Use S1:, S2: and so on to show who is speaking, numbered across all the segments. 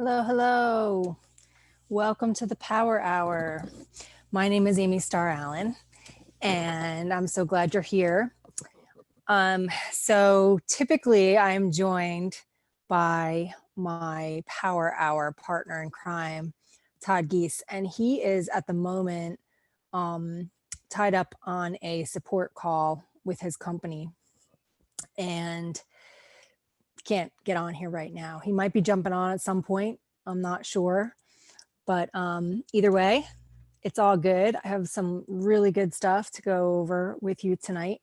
S1: Hello, hello. Welcome to the Power Hour. My name is Amy Starr Allen, and I'm so glad you're here. So typically I'm joined by my Power Hour partner in crime, Todd Geese, and he is at the moment tied up on a support call with his company and can't get on here right now. He might be jumping on at some point. I'm not sure. But either way, it's all good. I have some really good stuff to go over with you tonight.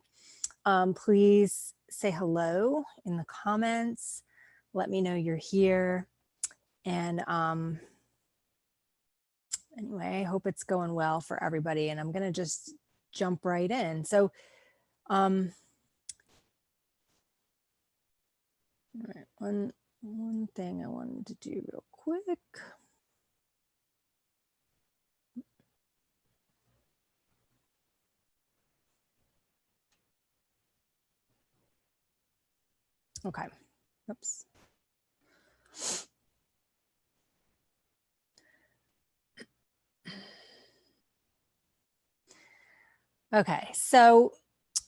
S1: Please say hello in the comments. Let me know you're here. And anyway, I hope it's going well for everybody. And I'm going to just jump right in. So all right, one thing I wanted to do real quick. Okay, oops. Okay, so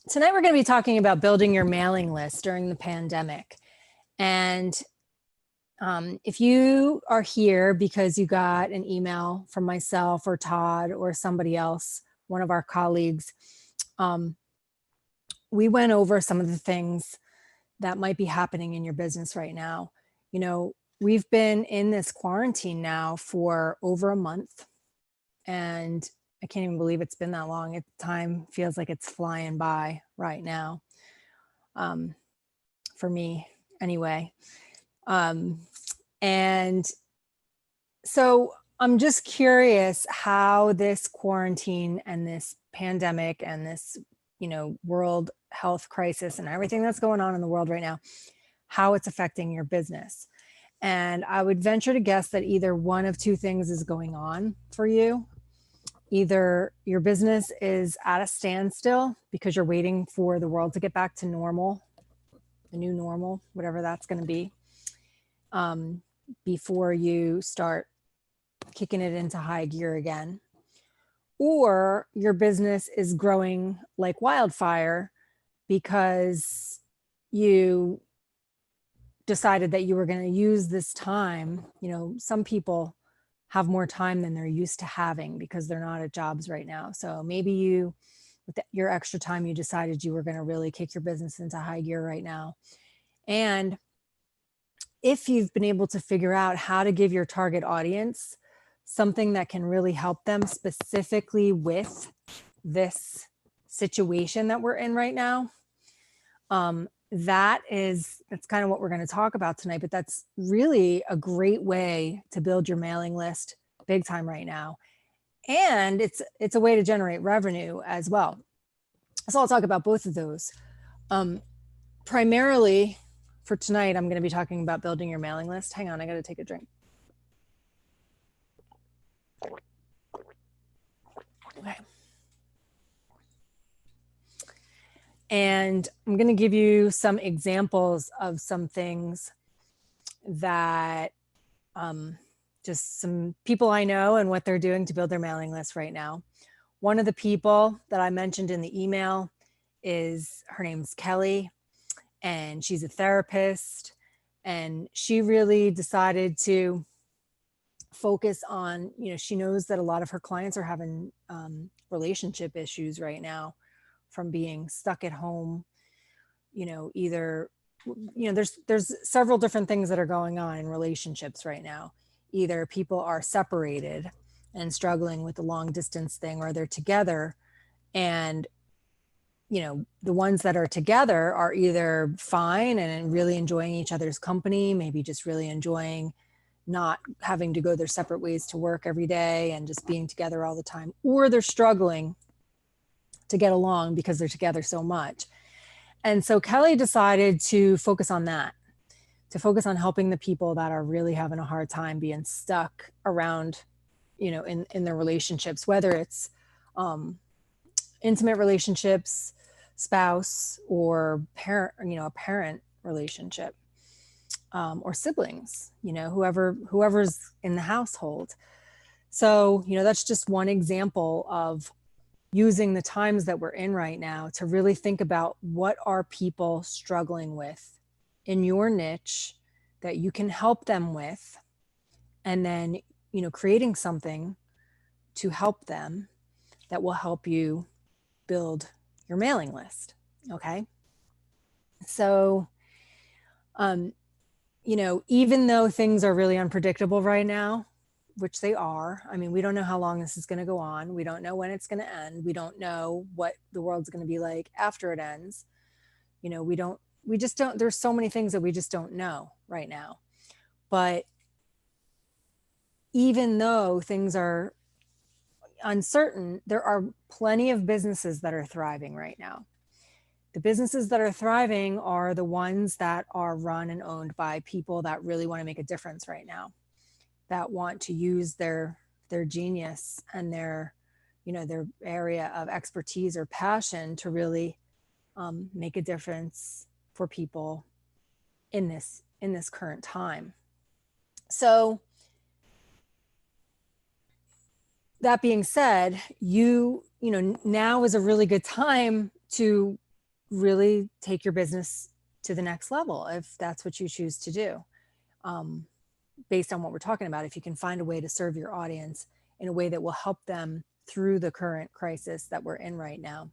S1: tonight we're going to be talking about building your mailing list during the pandemic. And if you are here because you got an email from myself or Todd or somebody else, one of our colleagues, we went over some of the things that might be happening in your business right now. You know, we've been in this quarantine now for over a month, and I can't even believe it's been that long. Time feels like it's flying by right now, for me anyway. And so I'm just curious how this quarantine and this pandemic and this, world health crisis and everything that's going on in the world right now, how it's affecting your business. And I would venture to guess that either one of two things is going on for you. Either your business is at a standstill because you're waiting for the world to get back to normal, the new normal, whatever that's going to be, before you start kicking it into high gear again. Or your business is growing like wildfire because you decided that you were going to use this time. Some people have more time than they're used to having because they're not at jobs right now. So maybe with your extra time, you decided you were going to really kick your business into high gear right now. And if you've been able to figure out how to give your target audience something that can really help them specifically with this situation that we're in right now, that's kind of what we're going to talk about tonight. But that's really a great way to build your mailing list big time right now. And it's a way to generate revenue as well. So I'll talk about both of those. Primarily for tonight, I'm going to be talking about building your mailing list. Hang on, I got to take a drink. Okay. And I'm going to give you some examples of some things that just some people I know and what they're doing to build their mailing list right now. One of the people that I mentioned in the email her name's Kelly, and she's a therapist, and she really decided to focus on, she knows that a lot of her clients are having relationship issues right now from being stuck at home. Either, there's several different things that are going on in relationships right now. Either people are separated and struggling with the long distance thing, or they're together, and the ones that are together are either fine and really enjoying each other's company, maybe just really enjoying not having to go their separate ways to work every day and just being together all the time, or they're struggling to get along because they're together so much. And so Kelly decided to focus on that, to focus on helping the people that are really having a hard time being stuck around, in their relationships, whether it's intimate relationships, spouse, or parent, a parent relationship. or siblings, whoever's in the household. So, that's just one example of using the times that we're in right now to really think about what are people struggling with in your niche that you can help them with, and then, creating something to help them that will help you build your mailing list. Okay. So, even though things are really unpredictable right now, which they are, I mean, we don't know how long this is going to go on. We don't know when it's going to end. We don't know what the world's going to be like after it ends. We just don't, there's so many things that we just don't know right now. But even though things are uncertain, there are plenty of businesses that are thriving right now. The businesses that are thriving are the ones that are run and owned by people that really want to make a difference right now, that want to use their genius and their area of expertise or passion to really make a difference for people in this current time. So that being said, now is a really good time to really take your business to the next level if that's what you choose to do. Based on what we're talking about, if you can find a way to serve your audience in a way that will help them through the current crisis that we're in right now,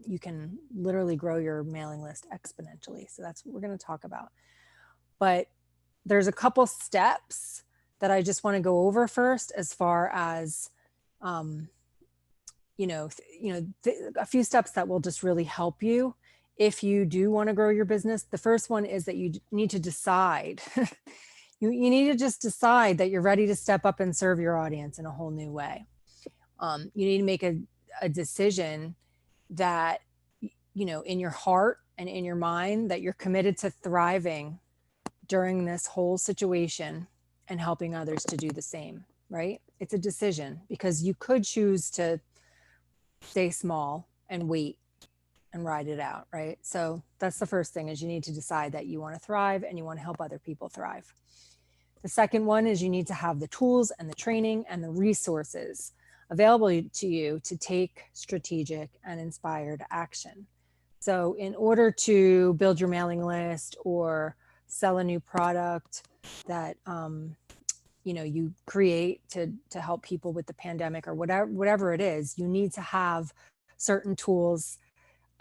S1: you can literally grow your mailing list exponentially. So that's what we're going to talk about. But there's a couple steps that I just want to go over first, as far as, a few steps that will just really help you if you do want to grow your business. The first one is that you need to decide. you need to just decide that you're ready to step up and serve your audience in a whole new way. You need to make a decision that, in your heart and in your mind, that you're committed to thriving during this whole situation and helping others to do the same, right? It's a decision, because you could choose to stay small and wait and ride it out, right? So that's the first thing, is you need to decide that you want to thrive and you want to help other people thrive. The second one is you need to have the tools and the training and the resources available to you to take strategic and inspired action. So in order to build your mailing list or sell a new product that you create to help people with the pandemic, or whatever it is, you need to have certain tools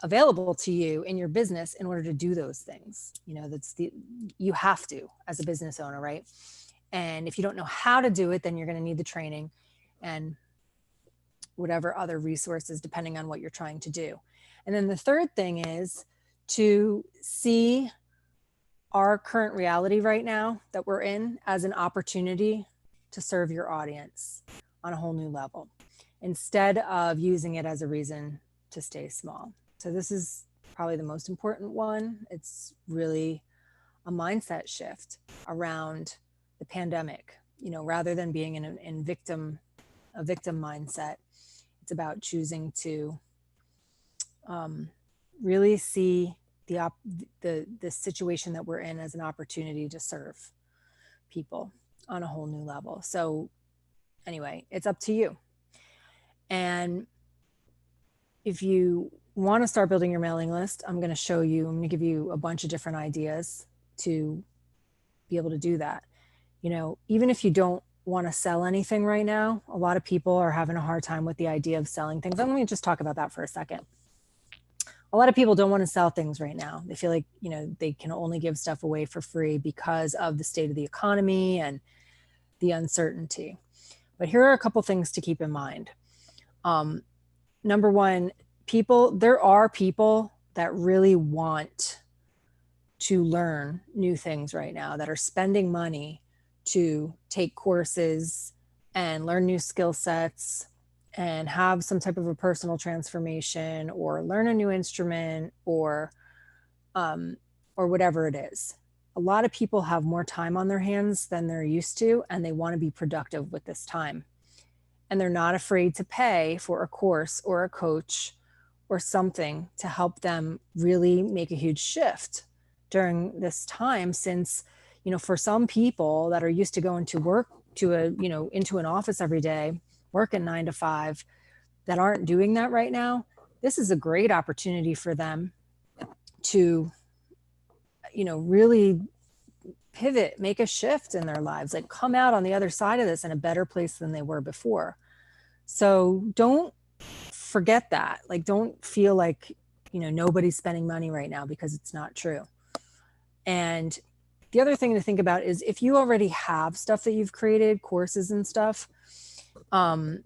S1: available to you in your business in order to do those things. You have to, as a business owner, right? And if you don't know how to do it, then you're going to need the training and whatever other resources, depending on what you're trying to do. And then the third thing is to see our current reality right now that we're in as an opportunity to serve your audience on a whole new level, instead of using it as a reason to stay small. So this is probably the most important one. It's really a mindset shift around the pandemic, rather than being in a victim mindset. It's about choosing to really see the situation that we're in as an opportunity to serve people on a whole new level. So anyway, it's up to you. And if you want to start building your mailing list, I'm going to give you a bunch of different ideas to be able to do that. Even if you don't want to sell anything right now, a lot of people are having a hard time with the idea of selling things. And let me just talk about that for a second. A lot of people don't want to sell things right now. They feel like, they can only give stuff away for free because of the state of the economy and the uncertainty. But here are a couple things to keep in mind. Number one, there are people that really want to learn new things right now, that are spending money to take courses and learn new skill sets and have some type of a personal transformation, or learn a new instrument, or whatever it is. A lot of people have more time on their hands than they're used to, and they want to be productive with this time. And they're not afraid to pay for a course or a coach or something to help them really make a huge shift during this time, since, for some people that are used to going to work into an office every day, working 9 to 5, that aren't doing that right now, this is a great opportunity for them to, really pivot, make a shift in their lives, like come out on the other side of this in a better place than they were before. So don't forget that. Like, don't feel like, nobody's spending money right now, because it's not true. And the other thing to think about is, if you already have stuff that you've created, courses and stuff, don't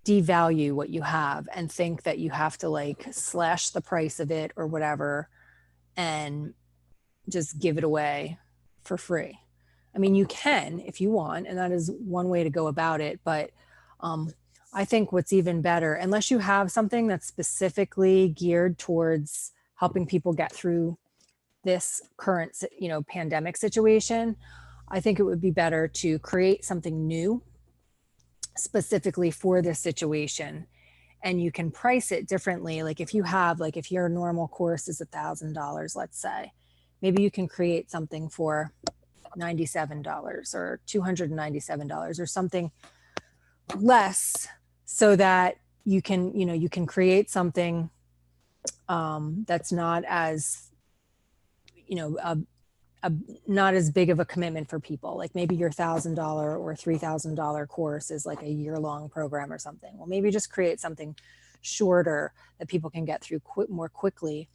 S1: devalue what you have and think that you have to like slash the price of it or whatever and just give it away for free. I mean, you can if you want, and that is one way to go about it. But I think what's even better, unless you have something that's specifically geared towards helping people get through this current, pandemic situation, I think it would be better to create something new specifically for this situation. And you can price it differently. Like if your normal course is $1,000, let's say, maybe you can create something for $97 or $297 or something less, so that you can create something that's not as, not as big of a commitment for people. Like maybe your $1,000 or $3,000 course is like a year-long program or something. Well, maybe just create something shorter that people can get through more quickly,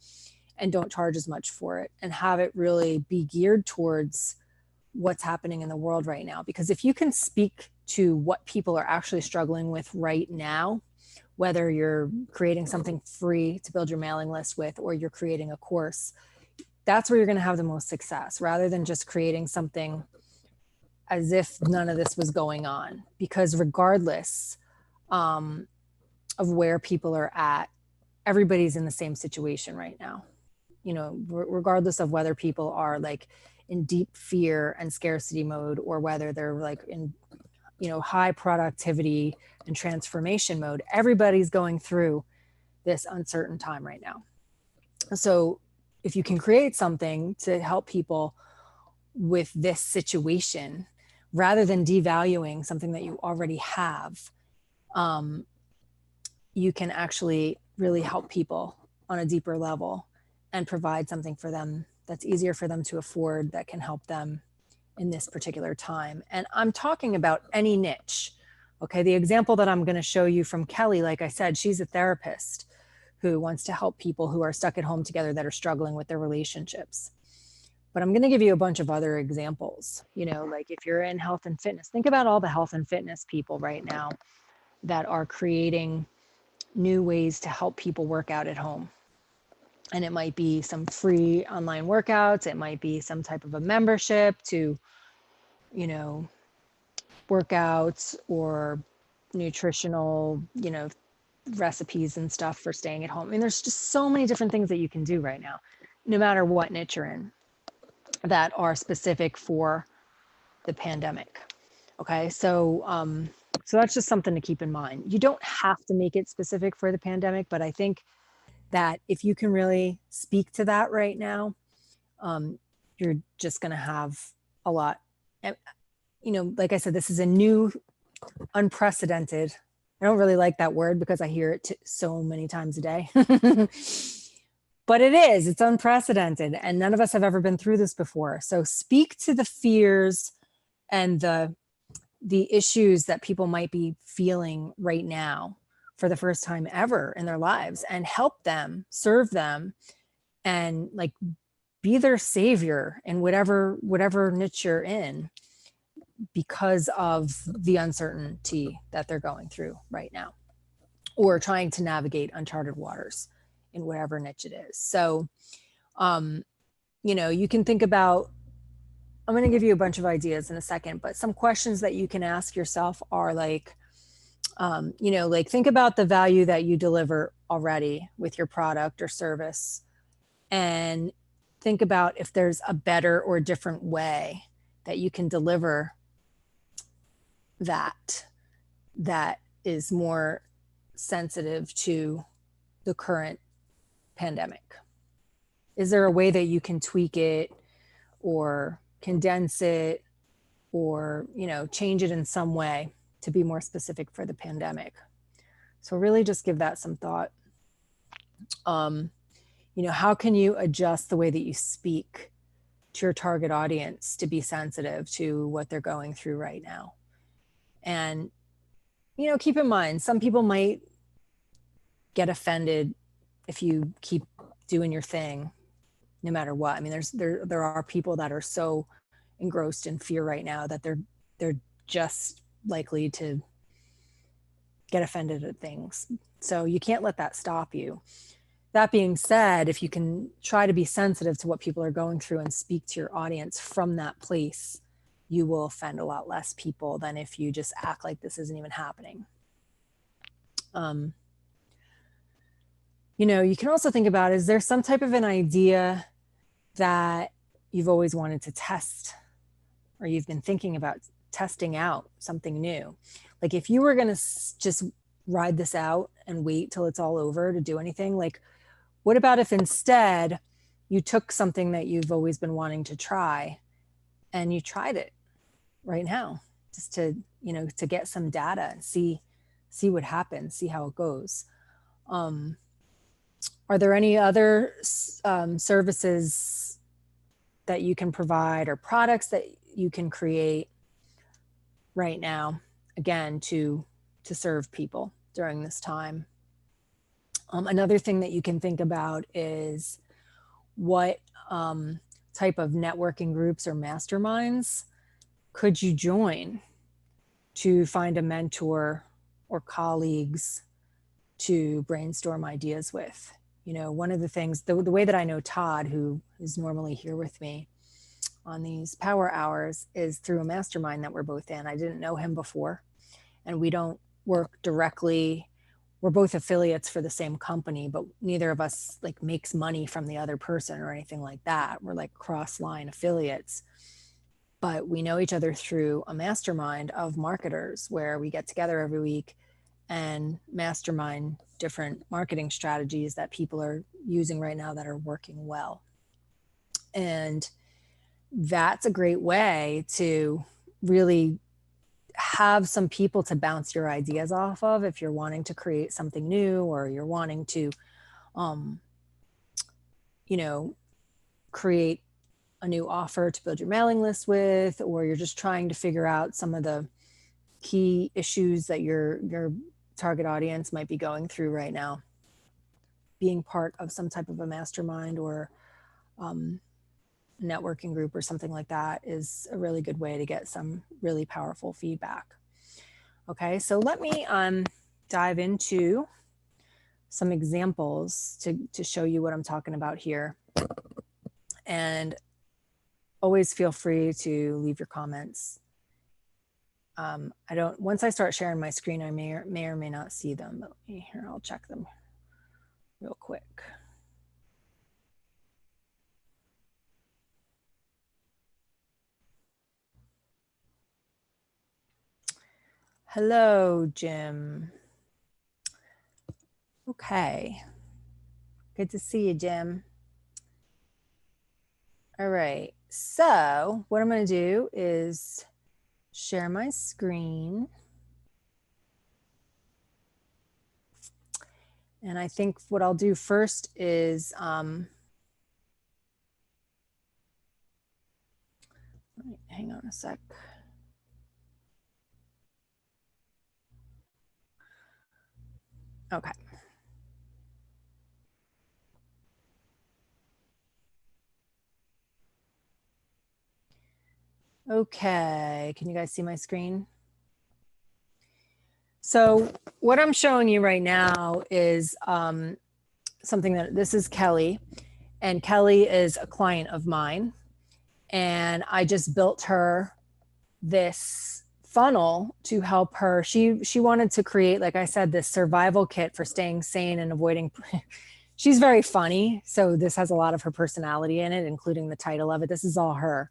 S1: and don't charge as much for it, and have it really be geared towards what's happening in the world right now. Because if you can speak to what people are actually struggling with right now, whether you're creating something free to build your mailing list with, or you're creating a course, that's where you're going to have the most success, rather than just creating something as if none of this was going on. Because regardless of where people are at, everybody's in the same situation right now. Regardless of whether people are like in deep fear and scarcity mode, or whether they're like in, high productivity and transformation mode, everybody's going through this uncertain time right now. So if you can create something to help people with this situation, rather than devaluing something that you already have, you can actually really help people on a deeper level and provide something for them that's easier for them to afford, that can help them in this particular time. And I'm talking about any niche. Okay, the example that I'm going to show you from Kelly, like I said, she's a therapist who wants to help people who are stuck at home together that are struggling with their relationships. But I'm going to give you a bunch of other examples. Like if you're in health and fitness, think about all the health and fitness people right now that are creating new ways to help people work out at home. And it might be some free online workouts. It might be some type of a membership to, workouts, or nutritional, recipes and stuff for staying at home. I mean, there's just so many different things that you can do right now, no matter what niche you're in, that are specific for the pandemic. Okay. So that's just something to keep in mind. You don't have to make it specific for the pandemic, but I think that if you can really speak to that right now, you're just going to have a lot. Like I said, this is a new, unprecedented. I don't really like that word because I hear it so many times a day. But it's unprecedented, and none of us have ever been through this before. So speak to the fears and the issues that people might be feeling right now for the first time ever in their lives, and help them, serve them, and like be their savior in whatever niche you're in, because of the uncertainty that they're going through right now, or trying to navigate uncharted waters in whatever niche it is. So, you can think about, I'm going to give you a bunch of ideas in a second, but some questions that you can ask yourself are like, like think about the value that you deliver already with your product or service, and think about if there's a better or different way that you can deliver that is more sensitive to the current pandemic. is there a way that you can tweak it or condense it or, change it in some way to be more specific for the pandemic? So really just give that some thought. How can you adjust the way that you speak to your target audience to be sensitive to what they're going through right now? And, keep in mind, some people might get offended if you keep doing your thing, no matter what. I mean, there are people that are so engrossed in fear right now that they're just likely to get offended at things. So you can't let that stop you. That being said, if you can try to be sensitive to what people are going through and speak to your audience from that place, you will offend a lot less people than if you just act like this isn't even happening. You can also think about, is there some type of an idea that you've always wanted to test, or you've been thinking about testing out something new? Like if you were going to just ride this out and wait till it's all over to do anything, like what about if instead you took something that you've always been wanting to try and you tried it right now, just to get some data and see what happens, see how it goes. Are there any other services that you can provide or products that you can create right now, again, to serve people during this time? Another thing that you can think about is what type of networking groups or masterminds could you join to find a mentor or colleagues to brainstorm ideas with? One of the things, the way that I know Todd, who is normally here with me on these power hours, is through a mastermind that we're both in. I didn't know him before, and we don't work directly. We're both affiliates for the same company, but neither of us makes money from the other person or anything like that. We're cross-line affiliates, but we know each other through a mastermind of marketers where we get together every week and mastermind different marketing strategies that people are using right now that are working well. And that's a great way to really have some people to bounce your ideas off of if you're wanting to create something new, or you're wanting to create a new offer to build your mailing list with, or you're just trying to figure out some of the key issues that your target audience might be going through right now. Being part of some type of a mastermind or networking group or something like that is a really good way to get some really powerful feedback. Okay, so let me dive into some examples to show you what I'm talking about here. And always feel free to leave your comments. Once I start sharing my screen, I may or may not see them, but here, I'll check them real quick. Hello, Jim. Okay. Good to see you, Jim. All right. So what I'm going to do is share my screen. And I think what I'll do first is hang on a sec. Okay. Okay, can you guys see my screen? So what I'm showing you right now is something that, this is Kelly, and Kelly is a client of mine. And I just built her this funnel to help her. She wanted to create, like I said, this survival kit for staying sane and avoiding. She's very funny, so this has a lot of her personality in it, including the title of it. This is all her.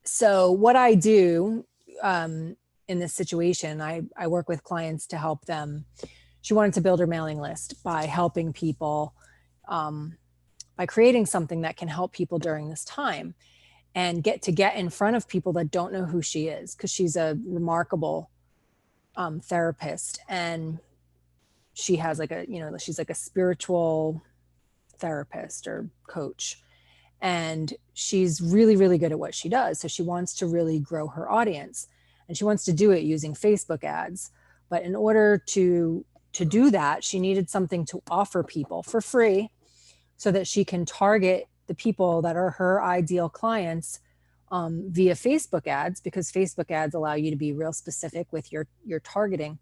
S1: So what I do in this situation, I work with clients to help them. She wanted to build her mailing list by helping people by creating something that can help people during this time and get in front of people that don't know who she is, because she's a remarkable therapist, and she has like a, you know, she's like a spiritual therapist or coach, and she's really, really good at what she does. So she wants to really grow her audience, and she wants to do it using Facebook ads. But in order to do that, she needed something to offer people for free so that she can target the people that are her ideal clients via Facebook ads, because Facebook ads allow you to be real specific with your targeting,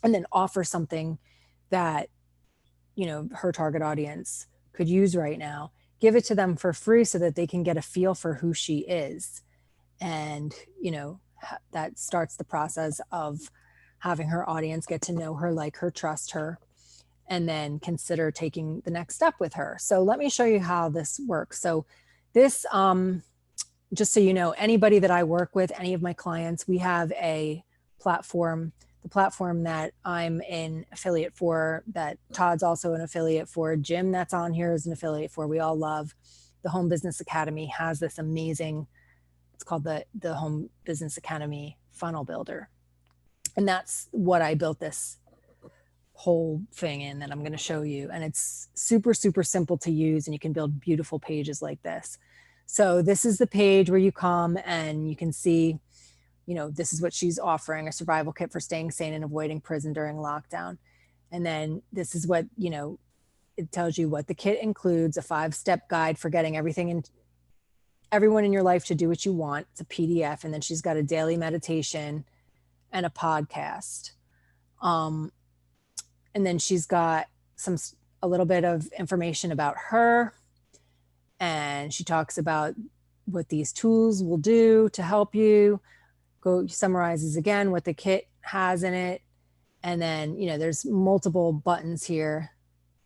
S1: and then offer something that, you know, her target audience could use right now, give it to them for free so that they can get a feel for who she is. And, you know, that starts the process of having her audience get to know her, like her, trust her, and then consider taking the next step with her. So let me show you how this works. So this, just so you know, anybody that I work with, any of my clients, we have a platform, the platform that I'm an affiliate for, that Todd's also an affiliate for, Jim that's on here is an affiliate for, we all love. The Home Business Academy has this amazing, it's called the Home Business Academy Funnel Builder. And that's what I built this whole thing in that I'm going to show you. And it's super, super simple to use, and you can build beautiful pages like this. So this is the page where you come and you can see, you know, this is what she's offering: a survival kit for staying sane and avoiding prison during lockdown. And then this is what, you know, it tells you what the kit includes: a 5-step guide for getting everyone in your life to do what you want. It's a PDF. And then she's got a daily meditation and a podcast. And then she's got a little bit of information about her. And she talks about what these tools will do to help you. Summarizes again what the kit has in it. And then, you know, there's multiple buttons here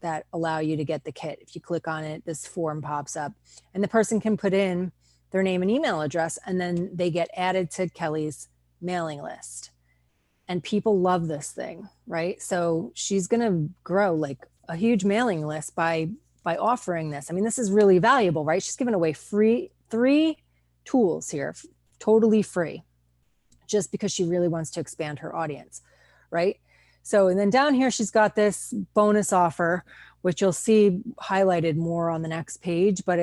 S1: that allow you to get the kit. If you click on it, this form pops up, and the person can put in their name and email address, and then they get added to Kelly's mailing list. And people love this thing, right? So she's going to grow like a huge mailing list by offering this. I mean, this is really valuable, right? She's giving away 3 tools here, totally free, just because she really wants to expand her audience, right? So, and then down here, she's got this bonus offer, which you'll see highlighted more on the next page, but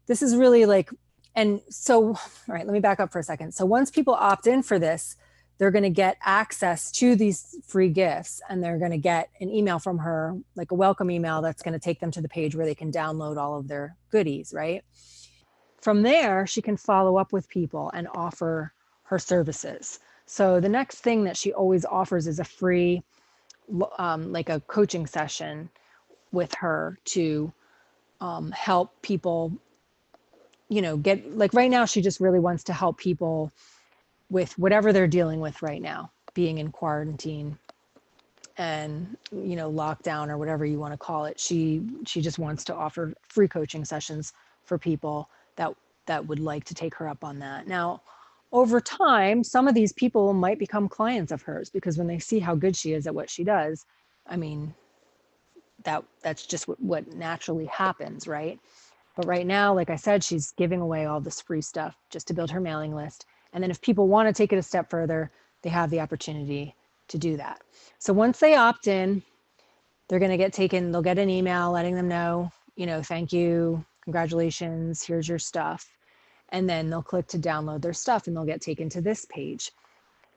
S1: this is really like, and so, all right, let me back up for a second. So once people opt in for this, they're going to get access to these free gifts, and they're going to get an email from her, like a welcome email that's going to take them to the page where they can download all of their goodies, right? From there, she can follow up with people and offer her services. So the next thing that she always offers is a free, like a coaching session with her to help people, you know, get, like right now, she just really wants to help people with whatever they're dealing with right now, being in quarantine and, you know, lockdown or whatever you want to call it. She just wants to offer free coaching sessions for people that would like to take her up on that. Now, over time, some of these people might become clients of hers, because when they see how good she is at what she does, I mean, that's just what naturally happens, right? But right now, like I said, she's giving away all this free stuff just to build her mailing list. And then if people want to take it a step further, they have the opportunity to do that. So once they opt in, they're going to they'll get an email letting them know, you know, thank you, congratulations, here's your stuff. And then they'll click to download their stuff, and they'll get taken to this page.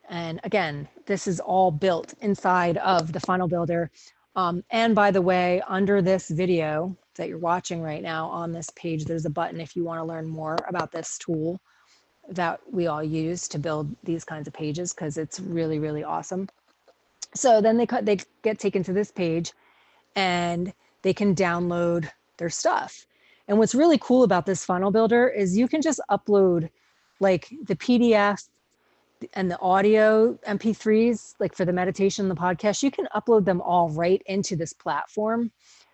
S1: And again, this is all built inside of the funnel builder. And by the way, under this video that you're watching right now, on this page, there's a button if you want to learn more about this tool that we all use to build these kinds of pages, because it's really, really awesome. So then they get taken to this page, and they can download their stuff. And what's really cool about this funnel builder is you can just upload like the PDF and the audio MP3s, like for the meditation, the podcast, you can upload them all right into this platform.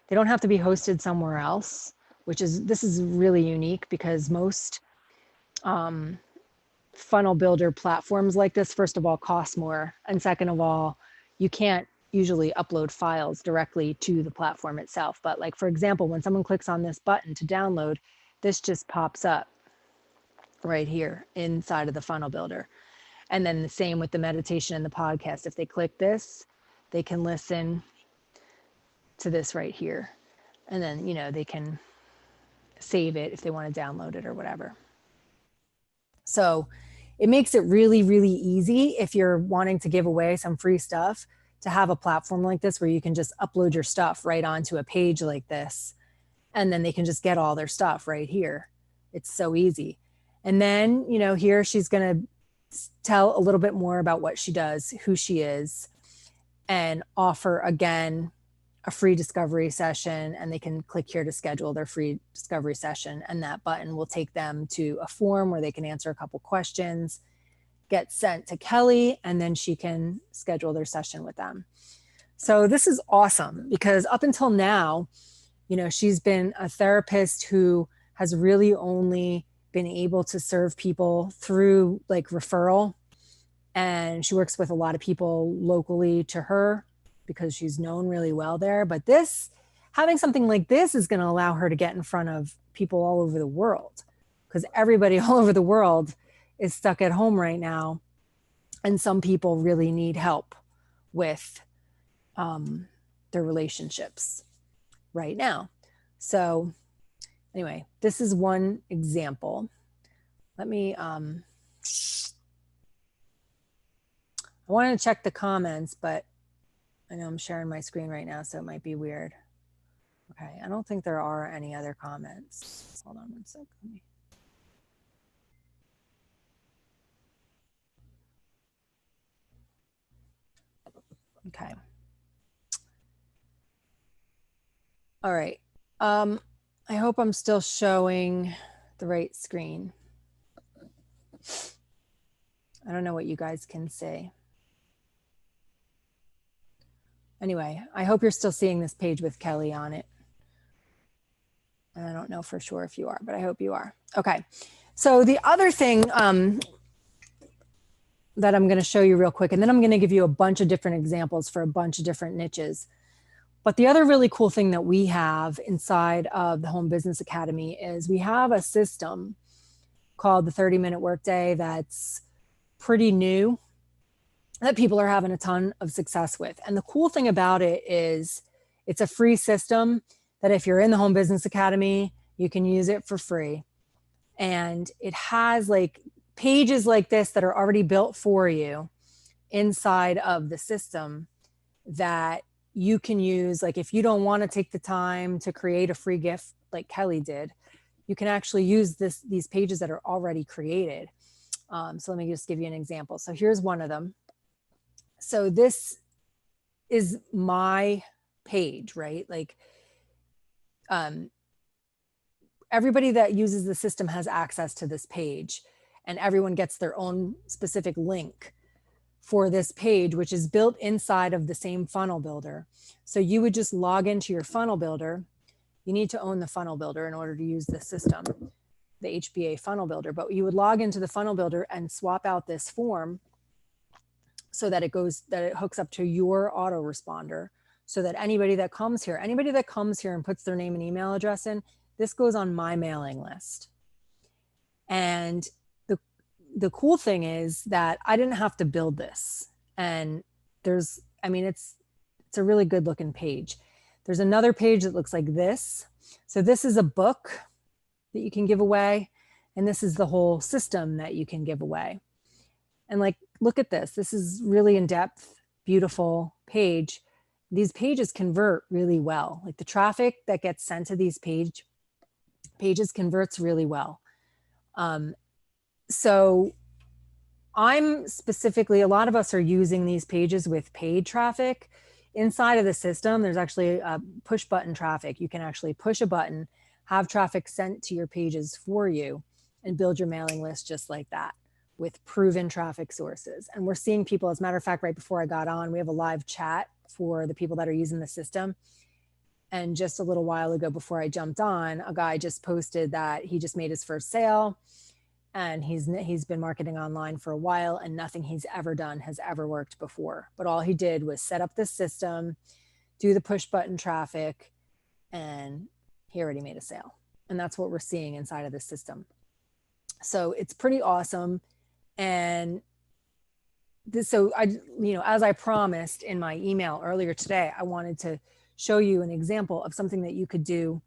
S1: They don't have to be hosted somewhere else, this is really unique, because most funnel builder platforms like this, first of all, cost more. And second of all, you can't usually upload files directly to the platform itself. But like, for example, when someone clicks on this button to download, this just pops up right here inside of the funnel builder. And then the same with the meditation and the podcast. If they click this, they can listen to this right here. And then, you know, they can save it if they want to download it or whatever. So it makes it really, really easy if you're wanting to give away some free stuff to have a platform like this where you can just upload your stuff right onto a page like this. And then they can just get all their stuff right here. It's so easy. And then, you know, here she's going to tell a little bit more about what she does, who she is, and offer again a free discovery session, and they can click here to schedule their free discovery session. And that button will take them to a form where they can answer a couple questions, get sent to Kelly, and then she can schedule their session with them. So this is awesome because up until now, you know, she's been a therapist who has really only been able to serve people through like referral. And she works with a lot of people locally to her because she's known really well there. But this, having something like this is going to allow her to get in front of people all over the world, because everybody all over the world is stuck at home right now. And some people really need help with their relationships right now. So anyway, this is one example. Let me, I wanted to check the comments, but I know I'm sharing my screen right now, so it might be weird. Okay, I don't think there are any other comments. Hold on one second. Okay. All right. I hope I'm still showing the right screen. I don't know what you guys can see. Anyway, I hope you're still seeing this page with Kelly on it. And I don't know for sure if you are, but I hope you are. Okay. So the other thing that I'm going to show you real quick, and then I'm going to give you a bunch of different examples for a bunch of different niches. But the other really cool thing that we have inside of the Home Business Academy is we have a system called the 30-minute workday that's pretty new, that people are having a ton of success with. And the cool thing about it is it's a free system that if you're in the Home Business Academy, you can use it for free. And it has like pages like this that are already built for you inside of the system that you can use. Like if you don't want to take the time to create a free gift like Kelly did, you can actually use these pages that are already created. So let me just give you an example. So here's one of them. So this is my page, right? Like everybody that uses the system has access to this page, and everyone gets their own specific link for this page, which is built inside of the same funnel builder. So you would just log into your funnel builder. You need to own the funnel builder in order to use the system, the HBA funnel builder, but you would log into the funnel builder and swap out this form so that it hooks up to your autoresponder, so that anybody that comes here and puts their name and email address in, this goes on my mailing list. And the cool thing is that I didn't have to build this. And it's a really good looking page. There's another page that looks like this. So this is a book that you can give away. And this is the whole system that you can give away. And like, look at this. This is really in-depth, beautiful page. These pages convert really well. Like the traffic that gets sent to these pages converts really well. So I'm specifically, a lot of us are using these pages with paid traffic. Inside of the system, there's actually a push button traffic. You can actually push a button, have traffic sent to your pages for you, and build your mailing list just like that with proven traffic sources. And we're seeing people, as a matter of fact, right before I got on, we have a live chat for the people that are using the system. And just a little while ago before I jumped on, a guy just posted that he just made his first sale. and he's been marketing online for a while, and nothing he's ever done has ever worked before. But all he did was set up this system, do the push button traffic, and he already made a sale. And that's what we're seeing inside of this system. So it's pretty awesome. And so as I promised in my email earlier today, I wanted to show you an example of something that you could do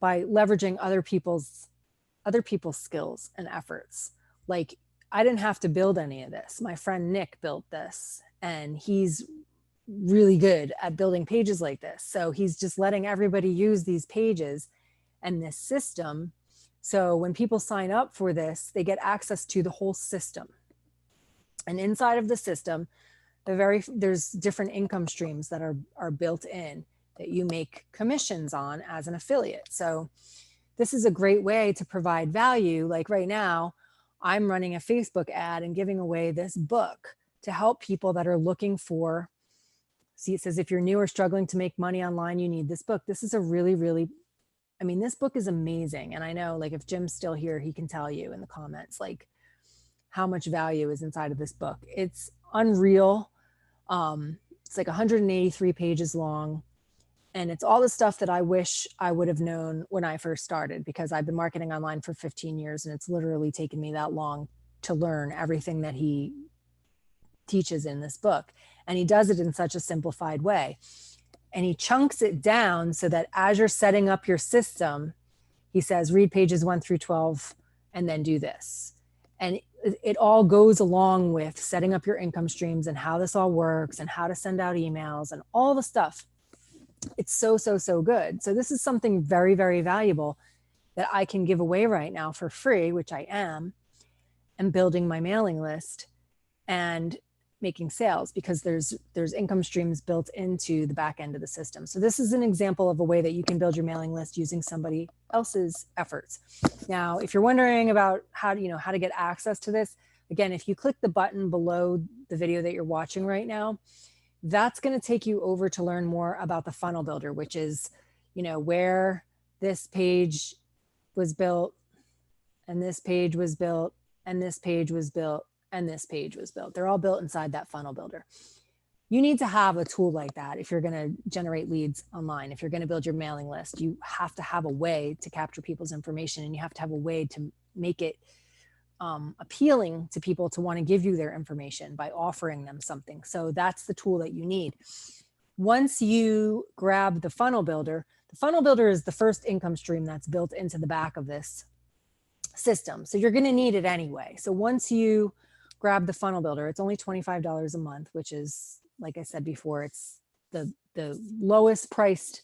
S1: by leveraging other people's skills and efforts. Like, I didn't have to build any of this. My friend Nick built this, and he's really good at building pages like this. So he's just letting everybody use these pages and this system. So when people sign up for this, they get access to the whole system. And inside of the system, there's different income streams that are built in that you make commissions on as an affiliate. So this is a great way to provide value. Like right now, I'm running a Facebook ad and giving away this book to help people that are looking for, see, it says, if you're new or struggling to make money online, you need this book. This is a really, really, I mean, this book is amazing. And I know, like, if Jim's still here, he can tell you in the comments, like, how much value is inside of this book. It's unreal. It's like 183 pages long. And it's all the stuff that I wish I would have known when I first started, because I've been marketing online for 15 years and it's literally taken me that long to learn everything that he teaches in this book. And he does it in such a simplified way. And he chunks it down so that as you're setting up your system, he says, read pages 1 through 12 and then do this. And it all goes along with setting up your income streams and how this all works and how to send out emails and all the stuff. It's so, so, so good. So this is something very, very valuable that I can give away right now for free, which I am, and building my mailing list and making sales, because there's income streams built into the back end of the system. So this is an example of a way that you can build your mailing list using somebody else's efforts. Now, if you're wondering about how to get access to this, again, if you click the button below the video that you're watching right now, that's going to take you over to learn more about the funnel builder, which is, where this page was built, and this page was built, and this page was built, and this page was built. They're all built inside that funnel builder. You need to have a tool like that if you're going to generate leads online. If you're going to build your mailing list, you have to have a way to capture people's information, and you have to have a way to make it appealing to people to want to give you their information by offering them something. So that's the tool that you need. Once you grab the funnel builder is the first income stream that's built into the back of this system. So you're going to need it anyway. So once you grab the funnel builder, it's only $25 a month, which is, like I said before, it's the lowest priced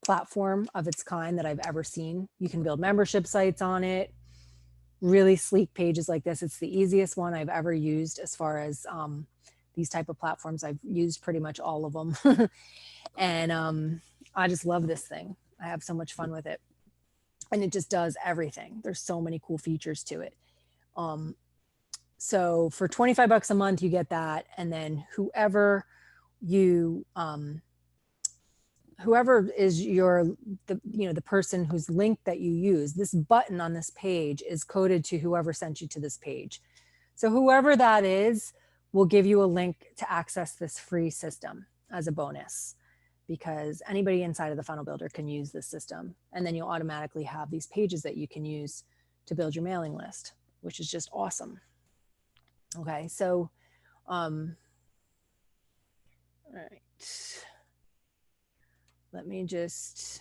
S1: platform of its kind that I've ever seen. You can build membership sites on it, really sleek pages like this. It's the easiest one I've ever used as far as these type of platforms. I've used pretty much all of them. And I just love this thing. I have so much fun with it. And it just does everything. There's so many cool features to it. So for $25 a month, you get that. And then whoever is the person whose link that you use, this button on this page is coded to whoever sent you to this page. So whoever that is will give you a link to access this free system as a bonus, because anybody inside of the funnel builder can use this system. And then you'll automatically have these pages that you can use to build your mailing list, which is just awesome. Okay, so, all right. Let me just,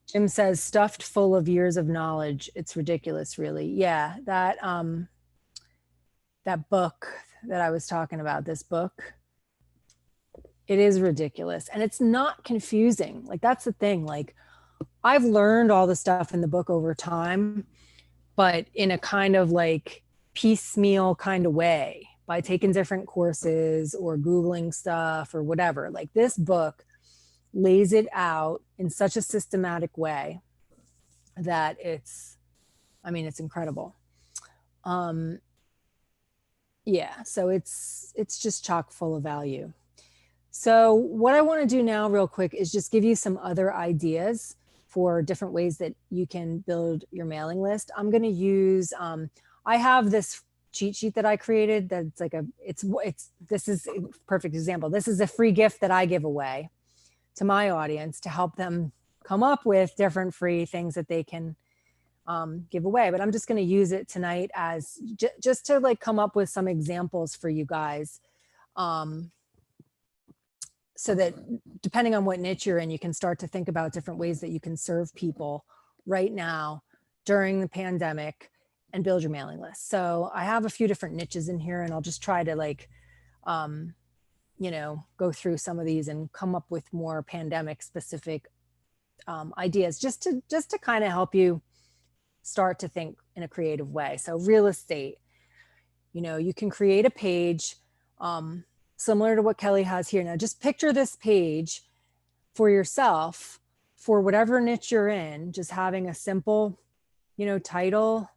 S1: Jim says, stuffed full of years of knowledge. It's ridiculous, really. Yeah, that book that I was talking about, this book, it is ridiculous. And it's not confusing. Like, that's the thing. Like, I've learned all the stuff in the book over time, but in a kind of like piecemeal kind of way, by taking different courses or Googling stuff or whatever. Like, this book lays it out in such a systematic way that it's incredible. Yeah, so it's just chock full of value. So what I want to do now real quick is just give you some other ideas for different ways that you can build your mailing list. I'm going to use, I have this cheat sheet that I created that's like this is a perfect example. This is a free gift that I give away to my audience to help them come up with different free things that they can give away. But I'm just going to use it tonight as just to like come up with some examples for you guys. So that depending on what niche you're in, you can start to think about different ways that you can serve people right now during the pandemic and build your mailing list. So I have a few different niches in here, and I'll just try to like, go through some of these and come up with more pandemic specific ideas just to kind of help you start to think in a creative way. So real estate, you can create a page similar to what Kelly has here. Now just picture this page for yourself for whatever niche you're in, just having a simple, title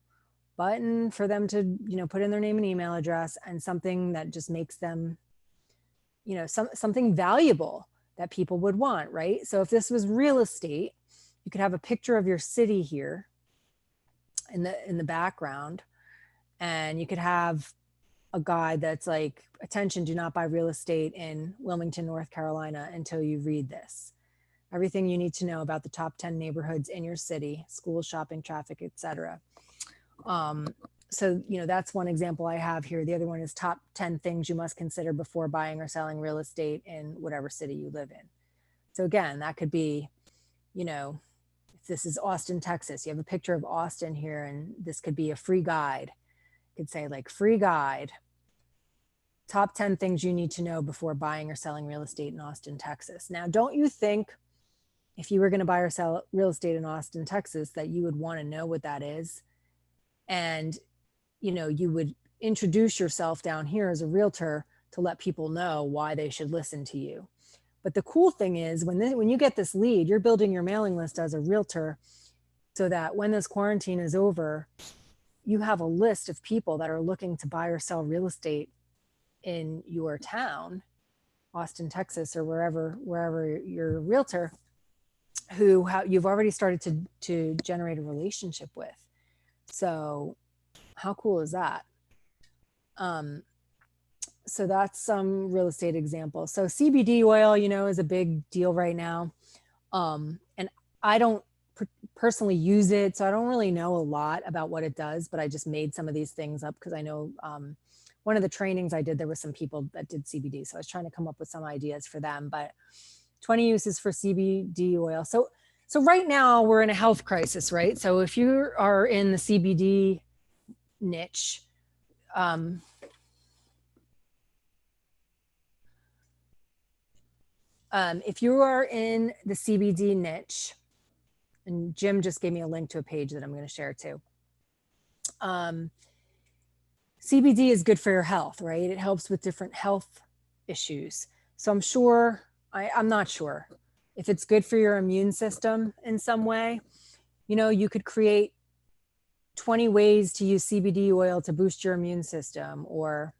S1: button for them to, put in their name and email address, and something that just makes them, something valuable that people would want, right? So if this was real estate, you could have a picture of your city here in the background, and you could have a guide that's like, attention, do not buy real estate in Wilmington, North Carolina until you read this. Everything you need to know about the top 10 neighborhoods in your city, schools, shopping, traffic, etc. So, that's one example I have here. The other one is top 10 things you must consider before buying or selling real estate in whatever city you live in. So again, that could be, if this is Austin, Texas, you have a picture of Austin here, and this could be a free guide. You could say like free guide, top 10 things you need to know before buying or selling real estate in Austin, Texas. Now, don't you think if you were going to buy or sell real estate in Austin, Texas, that you would want to know what that is? And, you would introduce yourself down here as a realtor to let people know why they should listen to you. But the cool thing is when you get this lead, you're building your mailing list as a realtor so that when this quarantine is over, you have a list of people that are looking to buy or sell real estate in your town, Austin, Texas, or wherever you're a realtor, who you've already started to generate a relationship with. So how cool is that? So that's some real estate examples. So CBD oil, is a big deal right now. And I don't personally use it, so I don't really know a lot about what it does, but I just made some of these things up because I know one of the trainings I did, there were some people that did CBD. So I was trying to come up with some ideas for them, but 20 uses for CBD oil. So right now we're in a health crisis, right? So if you are in the CBD niche, if you are in the CBD niche, and Jim just gave me a link to a page that I'm going to share too. CBD is good for your health, right? It helps with different health issues. So I'm not sure if it's good for your immune system in some way. You could create 20 ways to use CBD oil to boost your immune system, or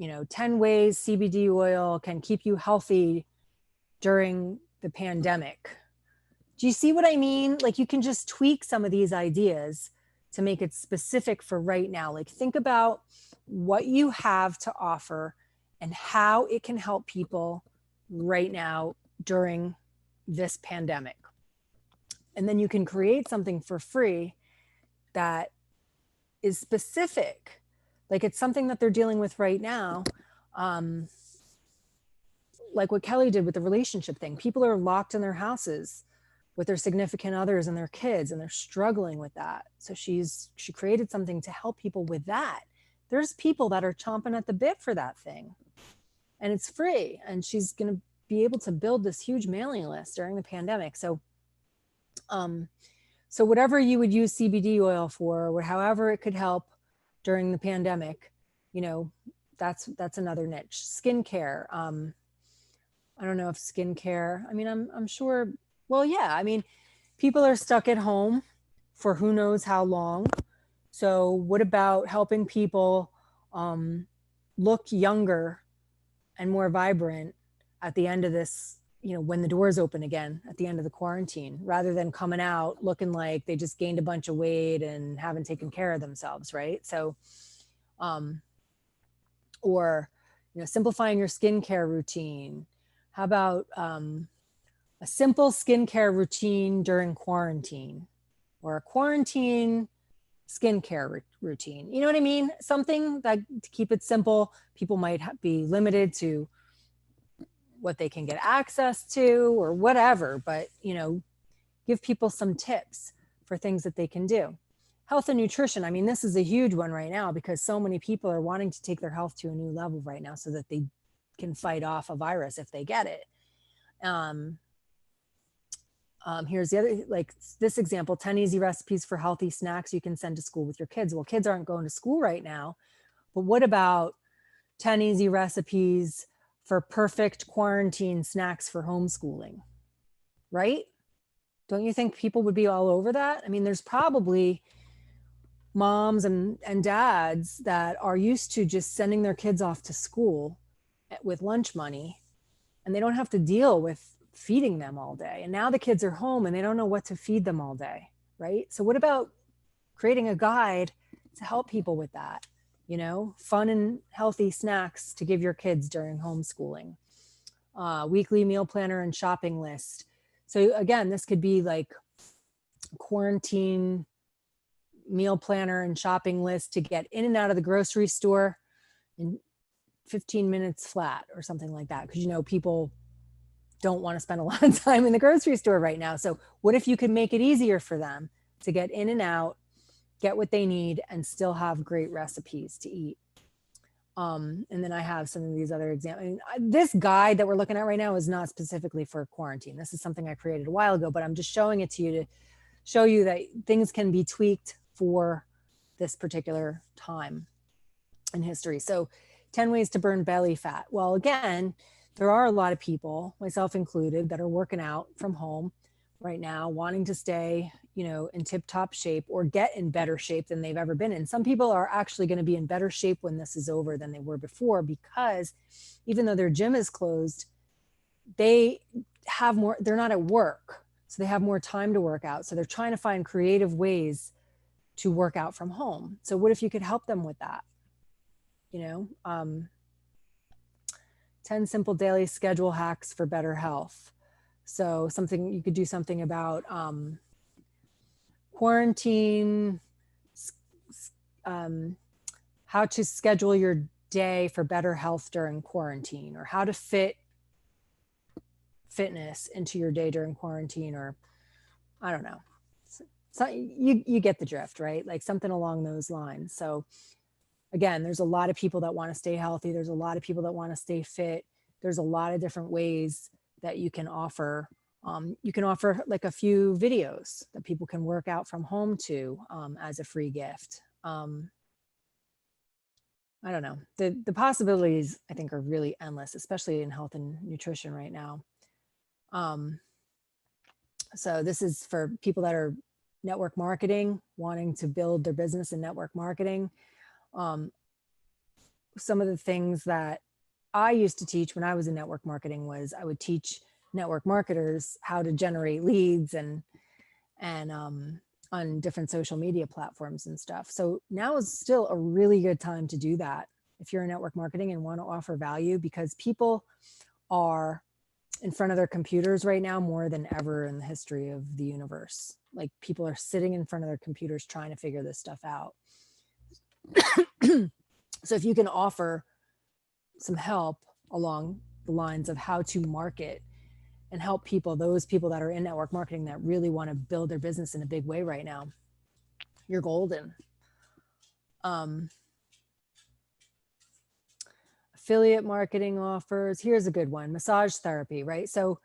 S1: 10 ways CBD oil can keep you healthy during the pandemic. Do you see what I mean? Like, you can just tweak some of these ideas to make it specific for right now. Like, think about what you have to offer and how it can help people right now during this pandemic. And then you can create something for free that is specific. Like, it's something that they're dealing with right now. Like what Kelly did with the relationship thing. People are locked in their houses with their significant others and their kids, and they're struggling with that. So she created something to help people with that. There's people that are chomping at the bit for that thing, and it's free. And she's going to be able to build this huge mailing list during the pandemic. So whatever you would use CBD oil for, or however it could help during the pandemic, that's another niche. Skincare. I don't know if skincare, I'm sure, well, yeah, people are stuck at home for who knows how long. So what about helping people look younger and more vibrant at the end of this, you know, when the doors open again at the end of the quarantine, rather than coming out looking like they just gained a bunch of weight and haven't taken care of themselves, right? So, or, you know, simplifying your skincare routine. How about a simple skincare routine during quarantine, or a quarantine skincare routine? You know what I mean? Something that, to keep it simple, people might be limited to what they can get access to or whatever, but, you know, give people some tips for things that they can do. Health and nutrition. I mean, this is a huge one right now because so many people are wanting to take their health to a new level right now so that they can fight off a virus if they get it. Here's the other, like this example, 10 easy recipes for healthy snacks you can send to school with your kids. Well, kids aren't going to school right now, but what about 10 easy recipes for perfect quarantine snacks for homeschooling, right? Don't you think people would be all over that? I mean, there's probably moms and dads that are used to just sending their kids off to school with lunch money, and they don't have to deal with feeding them all day. And now the kids are home and they don't know what to feed them all day, right? So what about creating a guide to help people with that? You know, fun and healthy snacks to give your kids during homeschooling. Weekly meal planner and shopping list. So again, this could be like quarantine meal planner and shopping list to get in and out of the grocery store in 15 minutes flat or something like that. Because, you know, people don't want to spend a lot of time in the grocery store right now. So what if you could make it easier for them to get in and out, get what they need, and still have great recipes to eat? And then I have some of these other examples. I mean, this guide that we're looking at right now is not specifically for quarantine. This is something I created a while ago, but I'm just showing it to you to show you that things can be tweaked for this particular time in history. So 10 ways to burn belly fat. Well, again, there are a lot of people, myself included, that are working out from home right now, wanting to stay, you know, in tip-top shape or get in better shape than they've ever been in. Some people are actually going to be in better shape when this is over than they were before, because even though their gym is closed, they have more, they're not at work, so they have more time to work out. So they're trying to find creative ways to work out from home. So what if you could help them with that? You know, 10 simple daily schedule hacks for better health. So something, you could do something about quarantine, how to schedule your day for better health during quarantine, or how to fit fitness into your day during quarantine, or I don't know. So you get the drift, right? Like something along those lines. So again, there's a lot of people that want to stay healthy. There's a lot of people that want to stay fit. There's a lot of different ways that you can offer. You can offer like a few videos that people can work out from home to as a free gift. I don't know. The possibilities, I think, are really endless, especially in health and nutrition right now. So this is for people that are network marketing, wanting to build their business in network marketing. Some of the things that I used to teach when I was in network marketing was I would teach network marketers how to generate leads and on different social media platforms and stuff. So now is still a really good time to do that if you're in network marketing and want to offer value, because people are in front of their computers right now more than ever in the history of the universe. Like people are sitting in front of their computers trying to figure this stuff out. So if you can offer some help along the lines of how to market and help people, those people that are in network marketing that really want to build their business in a big way right now, you're golden. Affiliate marketing offers. Here's a good one, massage therapy, right? So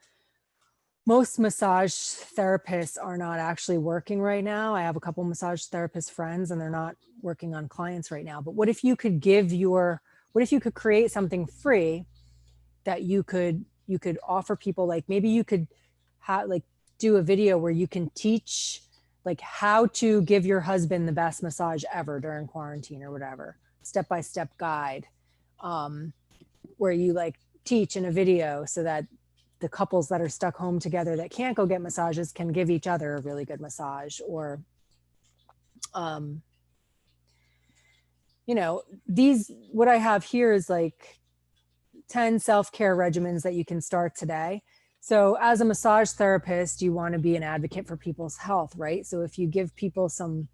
S1: most massage therapists are not actually working right now. I have a couple massage therapist friends and they're not working on clients right now. But what if you could what if you could create something free that you could offer people? Like maybe you could do a video where you can teach like how to give your husband the best massage ever during quarantine or whatever, step-by-step guide. where you like teach in a video so that the couples that are stuck home together that can't go get massages can give each other a really good massage. Or you know, these, what I have here is like 10 self-care regimens that you can start today. So as a massage therapist, you want to be an advocate for people's health, right? So if you give people some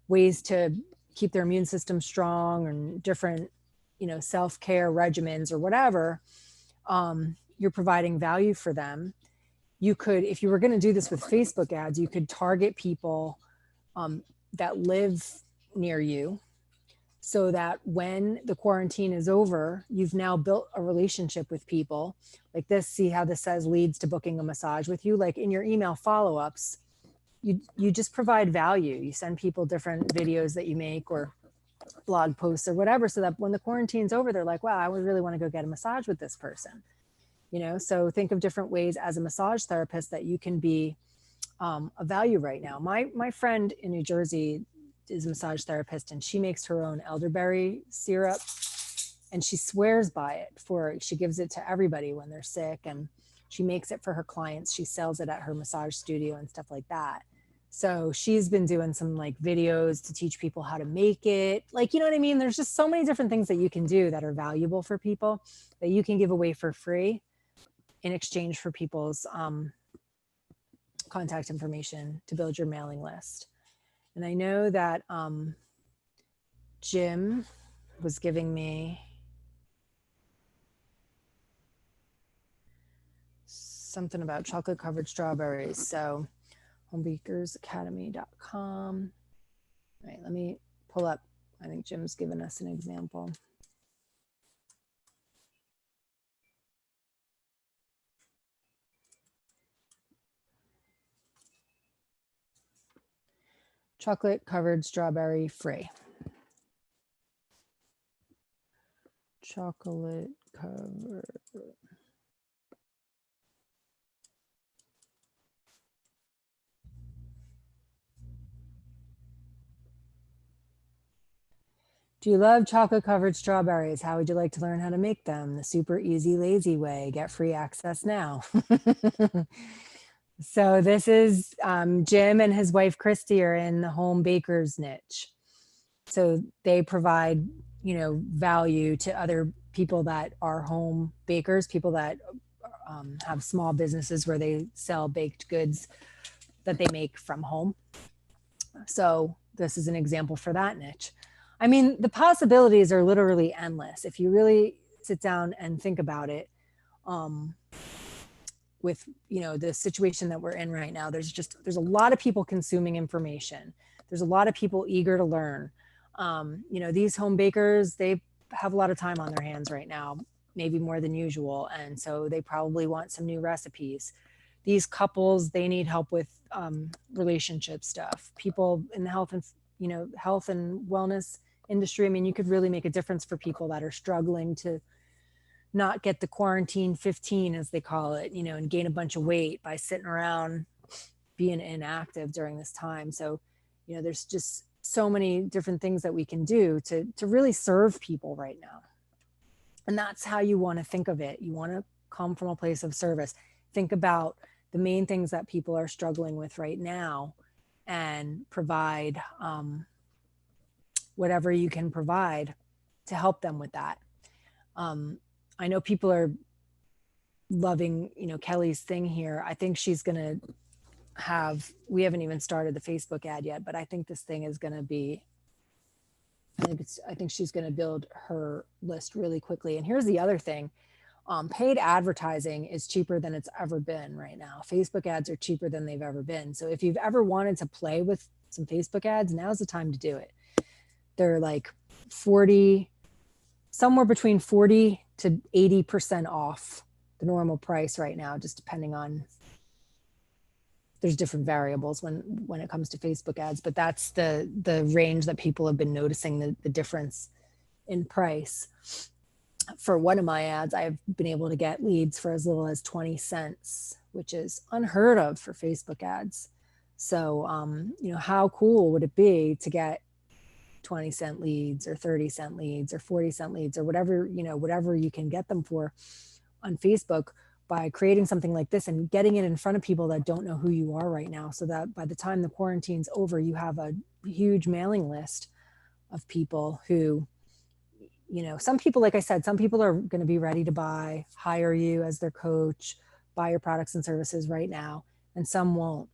S1: ways to keep their immune system strong and different, you know, self-care regimens or whatever, you're providing value for them. You could, if you were going to do this with Facebook ads, you could target people that live near you, so that when the quarantine is over, you've now built a relationship with people like this. See how this says leads to booking a massage with you? Like in your email follow-ups, you just provide value. You send people different videos that you make or blog posts or whatever, so that when the quarantine's over, they're like, wow, I would really want to go get a massage with this person. You know, so think of different ways as a massage therapist that you can be a value right now. My friend in New Jersey is a massage therapist, and she makes her own elderberry syrup, and she swears by it. She gives it to everybody when they're sick, and she makes it for her clients. She sells it at her massage studio and stuff like that. So she's been doing some like videos to teach people how to make it. Like, you know what I mean? There's just so many different things that you can do that are valuable for people that you can give away for free in exchange for people's contact information to build your mailing list. And I know that Jim was giving me something about chocolate covered strawberries. So homebakersacademy.com. All right, let me pull up. I think Jim's given us an example. Chocolate covered strawberry free. Chocolate covered. Do you love chocolate covered strawberries? How would you like to learn how to make them? The super easy, lazy way. Get free access now. So this is Jim and his wife, Christy, are in the home bakers niche. So they provide, you know, value to other people that are home bakers, people that have small businesses where they sell baked goods that they make from home. So this is an example for that niche. I mean, the possibilities are literally endless if you really sit down and think about it. With, you know, the situation that we're in right now, there's a lot of people consuming information. There's a lot of people eager to learn. You know, these home bakers, they have a lot of time on their hands right now, maybe more than usual. And so they probably want some new recipes. These couples, they need help with relationship stuff. People in the health and, you know, health and wellness industry, I mean, you could really make a difference for people that are struggling to not get the quarantine 15, as they call it, you know, and gain a bunch of weight by sitting around being inactive during this time. So, you know, there's just so many different things that we can do to really serve people right now. And that's how you want to think of it. You want to come from a place of service. Think about the main things that people are struggling with right now and provide whatever you can provide to help them with that. I know people are loving, you know, Kelly's thing here. I think she's going to we haven't even started the Facebook ad yet, but I think this thing is going to be, I think she's going to build her list really quickly. And here's the other thing. Paid advertising is cheaper than it's ever been right now. Facebook ads are cheaper than they've ever been. So if you've ever wanted to play with some Facebook ads, now's the time to do it. They're like somewhere between 40 to 80% off the normal price right now, just depending on, there's different variables when it comes to Facebook ads, but that's the range that people have been noticing the difference in price. For one of my ads, I've been able to get leads for as little as 20 cents, which is unheard of for Facebook ads. So, you know, how cool would it be to get 20-cent leads or 30-cent leads or 40-cent leads or whatever, whatever you can get them for on Facebook, by creating something like this and getting it in front of people that don't know who you are right now, so that by the time the quarantine's over, you have a huge mailing list of people who, some people, like I said, some people are going to be ready to hire you as their coach, buy your products and services right now, and some won't.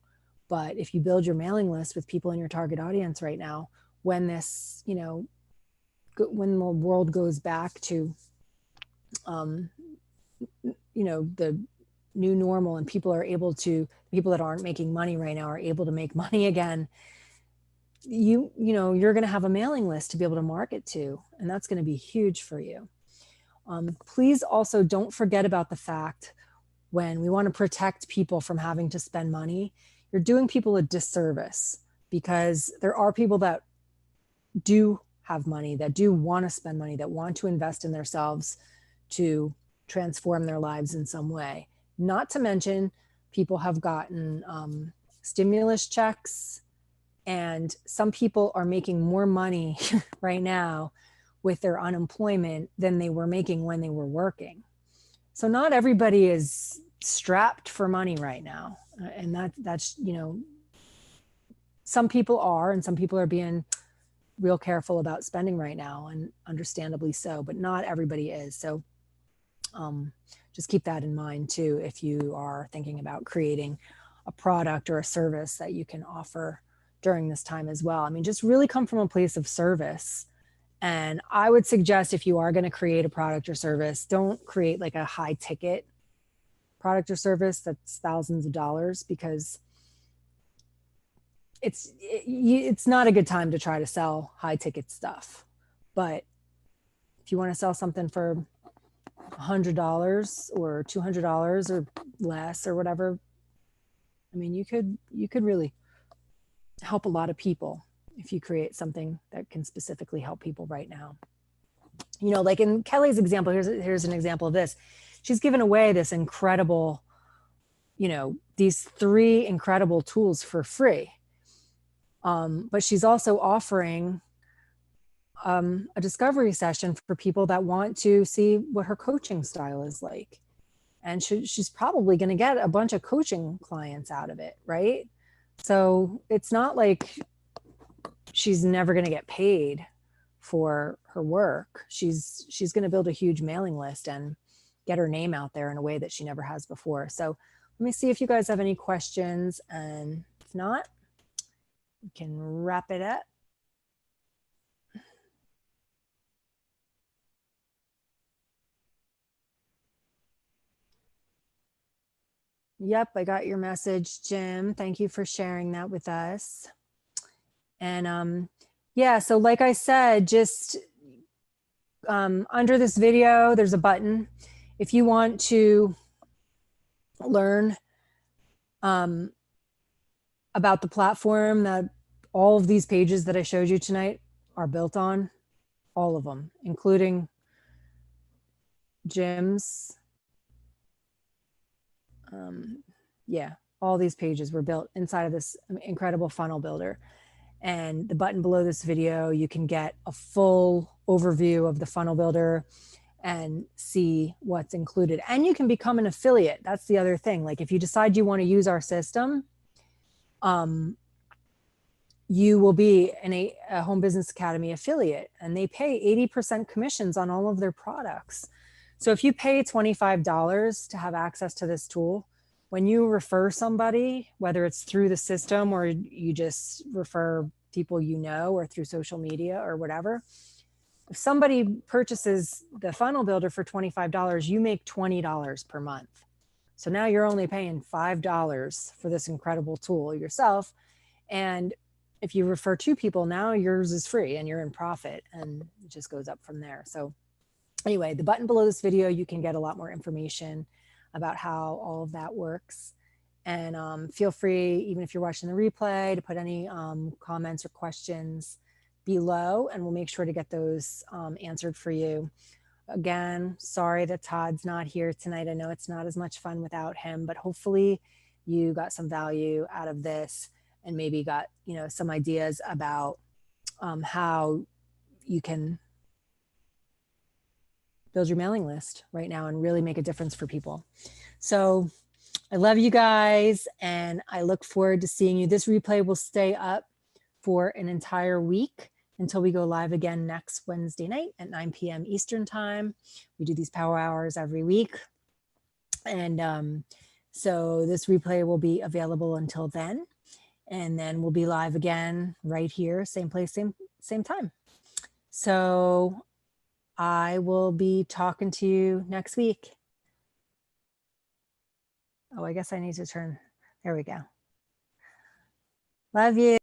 S1: But if you build your mailing list with people in your target audience right now, when this, when the world goes back to, the new normal, and people that aren't making money right now are able to make money again, you're going to have a mailing list to be able to market to, and that's going to be huge for you. Please also don't forget about the fact, when we want to protect people from having to spend money, you're doing people a disservice, because there are people that do have money, that do want to spend money, that want to invest in themselves to transform their lives in some way. Not to mention, people have gotten stimulus checks, and some people are making more money right now with their unemployment than they were making when they were working. So not everybody is strapped for money right now. And that's, some people are, and some people are being real careful about spending right now, and understandably so, but not everybody is. So just keep that in mind too, if you are thinking about creating a product or a service that you can offer during this time as well. I mean, just really come from a place of service. And I would suggest, if you are going to create a product or service, don't create like a high ticket product or service that's thousands of dollars, because it's not a good time to try to sell high ticket stuff. But if you want to sell something for $100 or $200 or less or whatever, I mean, you could really help a lot of people if you create something that can specifically help people right now. Like in Kelly's example, here's an example of this. She's given away this incredible, these 3 incredible tools for free. But she's also offering a discovery session for people that want to see what her coaching style is like. And she's probably going to get a bunch of coaching clients out of it, right? So it's not like she's never going to get paid for her work. She's going to build a huge mailing list and get her name out there in a way that she never has before. So let me see if you guys have any questions. And if not, we can wrap it up. Yep, I got your message, Jim. Thank you for sharing that with us. And yeah, so like I said, just under this video, there's a button. If you want to learn about the platform that all of these pages that I showed you tonight are built on, all of them, including Jim's. Yeah, all these pages were built inside of this incredible funnel builder. And the button below this video, you can get a full overview of the funnel builder and see what's included. And you can become an affiliate. That's the other thing. Like if you decide you want to use our system, you will be a Home Business Academy affiliate, and they pay 80% commissions on all of their products. So if you pay $25 to have access to this tool, when you refer somebody, whether it's through the system or you just refer people or through social media or whatever, if somebody purchases the funnel builder for $25, you make $20 per month. So now you're only paying $5 for this incredible tool yourself. And if you refer 2 people, now yours is free and you're in profit, and it just goes up from there. So anyway, the button below this video, you can get a lot more information about how all of that works. And feel free, even if you're watching the replay, to put any comments or questions below, and we'll make sure to get those answered for you. Again, sorry that Todd's not here tonight. I know it's not as much fun without him, but hopefully you got some value out of this and maybe got, some ideas about how you can build your mailing list right now and really make a difference for people. So I love you guys, and I look forward to seeing you. This replay will stay up for an entire week until we go live again next Wednesday night at 9 p.m. Eastern time. We do these power hours every week. And so this replay will be available until then. And then we'll be live again right here, same place, same time. So I will be talking to you next week. Oh, I guess I need to turn, there we go. Love you.